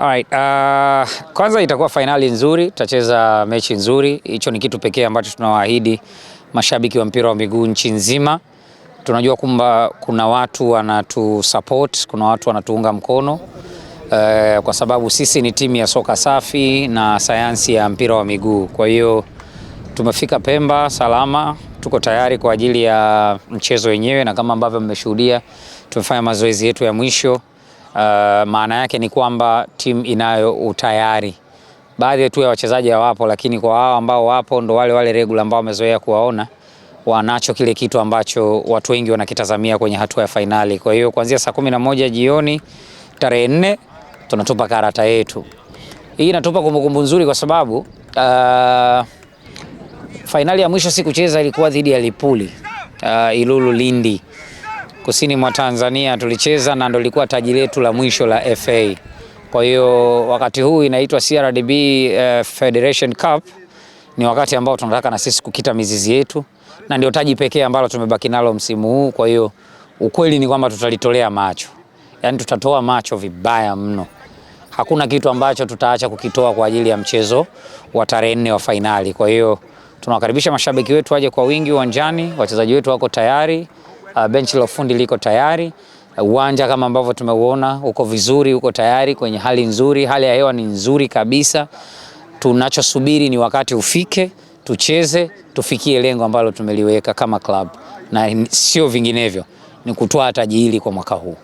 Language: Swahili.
Alright, kwanza itakuwa fainali nzuri, tutacheza mechi nzuri. Hicho ni kitu pekee ambacho tunawaahidi mashabiki wa mpira wa miguu nchi nzima. Tunajua kwamba kuna watu wanatu support, kuna watu wanatuunga mkono kwa sababu sisi ni timu ya soka safi na sayansi ya mpira wa miguu. Kwa hiyo tumefika Pemba salama, tuko tayari kwa ajili ya mchezo wenyewe, na kama ambavyo mmeshuhudia tumefanya mazoezi yetu ya mwisho. Maana yake ni kwamba timu inayo utayari. Baadhi tu ya wachezaji hawapo, lakini kwa hao ambao wapo ndo wale regular ambao wamezoea kuwaona, wanacho kile kitu ambacho watu wengi wanakitazamia kwenye hatua ya fainali. Kwa hiyo kuanzia saa 11 jioni tarehe 4 tunatupa karata yetu. Hii inatupa kumbukumbu nzuri kwa sababu fainali ya mwisho sikucheza ilikuwa dhidi ya Lipuli Ilulu Lindi, kusini mwa Tanzania tulicheza, na ndo lilikuwa taji letu la mwisho la FA. Kwa hiyo wakati huu inaitwa CRDB Federation Cup, ni wakati ambao tunataka na sisi kukita mizizi yetu, na ndio taji pekee ambalo tumebaki nalo msimu huu. Kwa hiyo ukweli ni kwamba tutalitolea macho, yani tutatoa macho vibaya mno. Hakuna kitu ambacho tutaacha kukitoa kwa ajili ya mchezo wa tarehe 4 wa fainali. Kwa hiyo tunawakaribisha mashabiki wetu waje kwa wingi uwanjani, wachezaji wetu wako tayari, benchi la ufundi liko tayari, uwanja kama ambavyo tumeuona uko vizuri, uko tayari kwenye hali nzuri, hali ya hewa ni nzuri kabisa. Tunachosubiri ni wakati ufike, tucheze, tufikie lengo ambalo tumeliweka kama club, na sio vinginevyo, ni kutoa taji hili kwa mwaka huu.